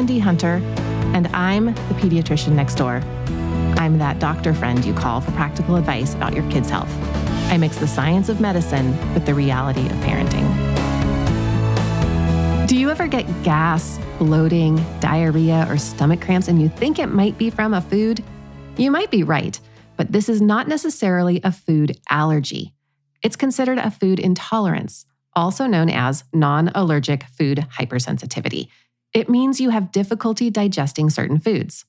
Wendy Hunter, and I'm the pediatrician next door. I'm that doctor friend you call for practical advice about your kid's health. I mix the science of medicine with the reality of parenting. Do you ever get gas, bloating, diarrhea, or stomach cramps and you think it might be from a food? You might be right, but this is not necessarily a food allergy. It's considered a food intolerance, also known as non-allergic food hypersensitivity. It means you have difficulty digesting certain foods.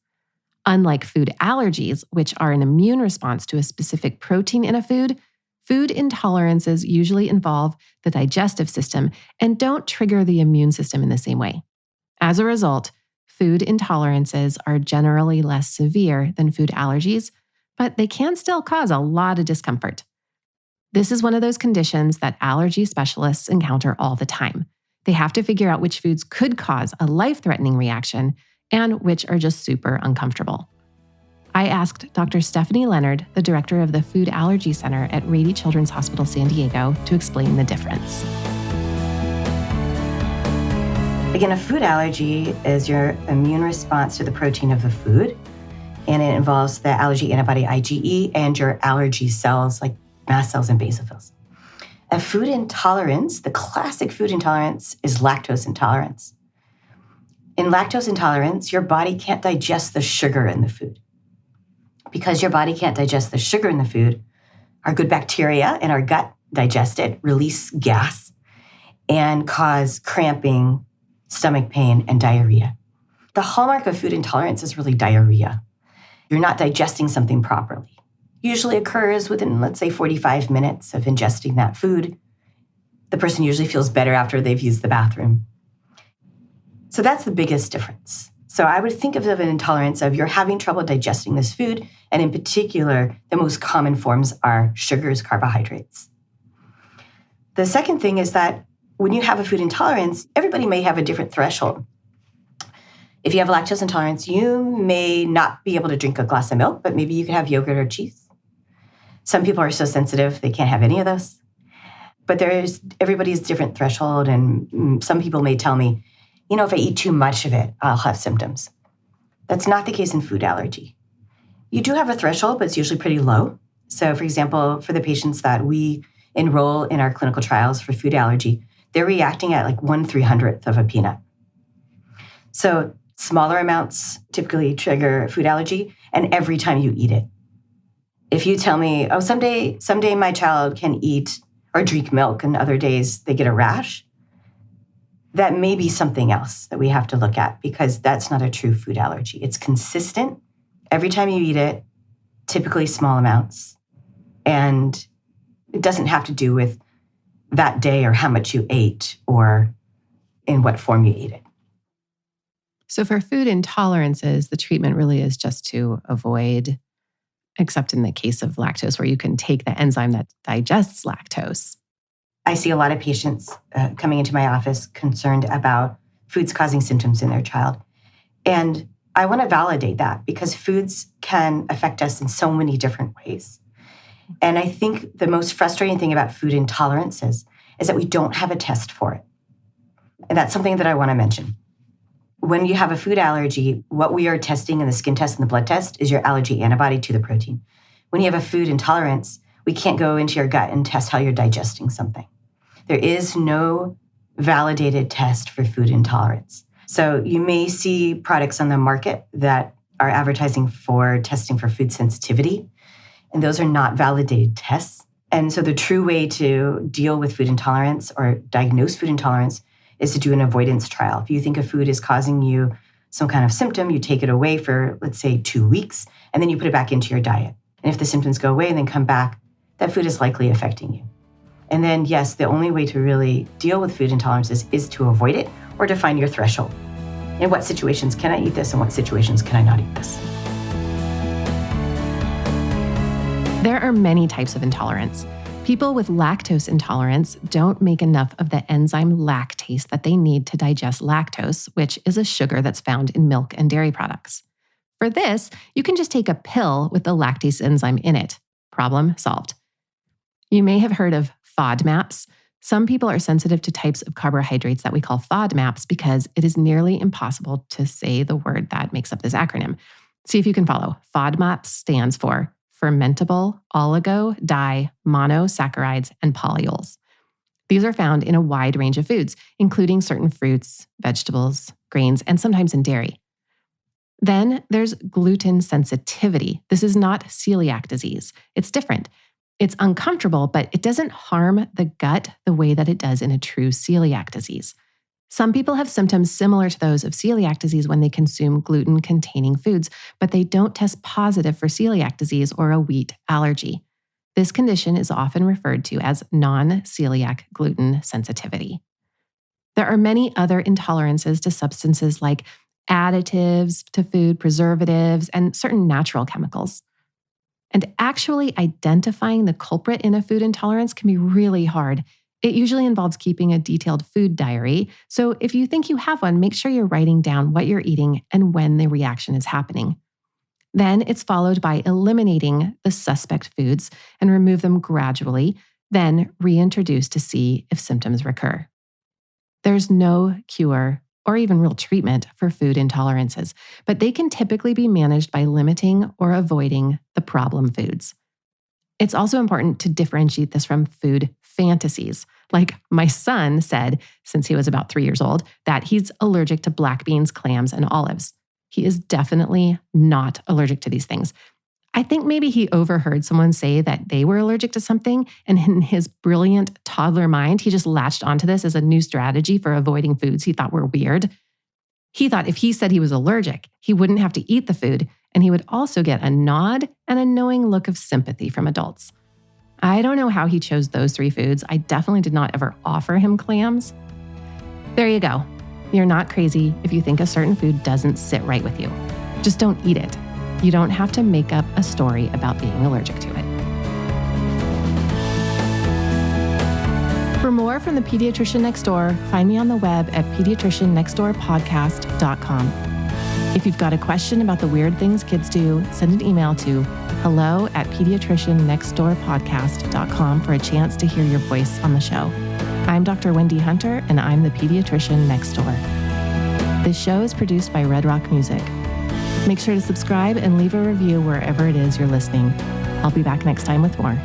Unlike food allergies, which are an immune response to a specific protein in a food, food intolerances usually involve the digestive system and don't trigger the immune system in the same way. As a result, food intolerances are generally less severe than food allergies, but they can still cause a lot of discomfort. This is one of those conditions that allergy specialists encounter all the time. They have to figure out which foods could cause a life-threatening reaction and which are just super uncomfortable. I asked Dr. Stephanie Leonard, the director of the Food Allergy Center at Rady Children's Hospital San Diego, to explain the difference. Again, a food allergy is your immune response to the protein of the food, and it involves the allergy antibody IgE and your allergy cells like mast cells and basophils. A food intolerance, the classic food intolerance, is lactose intolerance. In lactose intolerance, your body can't digest the sugar in the food. Because your body can't digest the sugar in the food, our good bacteria in our gut digest it, release gas, and cause cramping, stomach pain, and diarrhea. The hallmark of food intolerance is really diarrhea. You're not digesting something properly. Usually occurs within, let's say, 45 minutes of ingesting that food. The person usually feels better after they've used the bathroom. So that's the biggest difference. So I would think of an intolerance of you're having trouble digesting this food, and in particular, the most common forms are sugars, carbohydrates. The second thing is that when you have a food intolerance, everybody may have a different threshold. If you have lactose intolerance, you may not be able to drink a glass of milk, but maybe you can have yogurt or cheese. Some people are so sensitive, they can't have any of those. But everybody's different threshold, and some people may tell me, if I eat too much of it, I'll have symptoms. That's not the case in food allergy. You do have a threshold, but it's usually pretty low. So, for example, for the patients that we enroll in our clinical trials for food allergy, they're reacting at like 1/300th of a peanut. So smaller amounts typically trigger food allergy, and every time you eat it. If you tell me, someday my child can eat or drink milk and other days they get a rash, that may be something else that we have to look at because that's not a true food allergy. It's consistent every time you eat it, typically small amounts. And it doesn't have to do with that day or how much you ate or in what form you ate it. So for food intolerances, the treatment really is just to avoid, except in the case of lactose, where you can take the enzyme that digests lactose. I see a lot of patients coming into my office concerned about foods causing symptoms in their child. And I want to validate that because foods can affect us in so many different ways. And I think the most frustrating thing about food intolerances is that we don't have a test for it. And that's something that I want to mention. When you have a food allergy, what we are testing in the skin test and the blood test is your allergy antibody to the protein. When you have a food intolerance, we can't go into your gut and test how you're digesting something. There is no validated test for food intolerance. So you may see products on the market that are advertising for testing for food sensitivity, and those are not validated tests. And so the true way to deal with food intolerance or diagnose food intolerance is to do an avoidance trial. If you think a food is causing you some kind of symptom, you take it away for, let's say, 2 weeks, and then you put it back into your diet. And if the symptoms go away and then come back, that food is likely affecting you. And then, yes, the only way to really deal with food intolerances is to avoid it or to find your threshold. In what situations can I eat this and what situations can I not eat this? There are many types of intolerance. People with lactose intolerance don't make enough of the enzyme lactase that they need to digest lactose, which is a sugar that's found in milk and dairy products. For this, you can just take a pill with the lactase enzyme in it. Problem solved. You may have heard of FODMAPs, Some people are sensitive to types of carbohydrates that we call FODMAPs because it is nearly impossible to say the word that makes up this acronym. See if you can follow. FODMAPs stands for fermentable oligo, di, monosaccharides, and polyols. These are found in a wide range of foods, including certain fruits, vegetables, grains, and sometimes in dairy. Then there's gluten sensitivity. This is not celiac disease. It's different. It's uncomfortable, but it doesn't harm the gut the way that it does in a true celiac disease. Some people have symptoms similar to those of celiac disease when they consume gluten-containing foods, but they don't test positive for celiac disease or a wheat allergy. This condition is often referred to as non-celiac gluten sensitivity. There are many other intolerances to substances like additives to food, preservatives, and certain natural chemicals. And actually identifying the culprit in a food intolerance can be really hard. It usually involves keeping a detailed food diary. So if you think you have one, make sure you're writing down what you're eating and when the reaction is happening. Then it's followed by eliminating the suspect foods and remove them gradually, then reintroduce to see if symptoms recur. There's no cure or even real treatment for food intolerances, but they can typically be managed by limiting or avoiding the problem foods. It's also important to differentiate this from food fantasies. Like my son said, since he was about 3 years old, that he's allergic to black beans, clams, and olives. He is definitely not allergic to these things. I think maybe he overheard someone say that they were allergic to something, and in his brilliant toddler mind, he just latched onto this as a new strategy for avoiding foods he thought were weird. He thought if he said he was allergic, he wouldn't have to eat the food, and he would also get a nod and a knowing look of sympathy from adults. I don't know how he chose those 3 foods. I definitely did not ever offer him clams. There you go. You're not crazy if you think a certain food doesn't sit right with you. Just don't eat it. You don't have to make up a story about being allergic to it. For more from the Pediatrician Next Door, find me on the web at pediatriciannextdoorpodcast.com. If you've got a question about the weird things kids do, send an email to hello@pediatriciannextdoorpodcast.com for a chance to hear your voice on the show. I'm Dr. Wendy Hunter, and I'm the Pediatrician Next Door. This show is produced by Red Rock Music. Make sure to subscribe and leave a review wherever it is you're listening. I'll be back next time with more.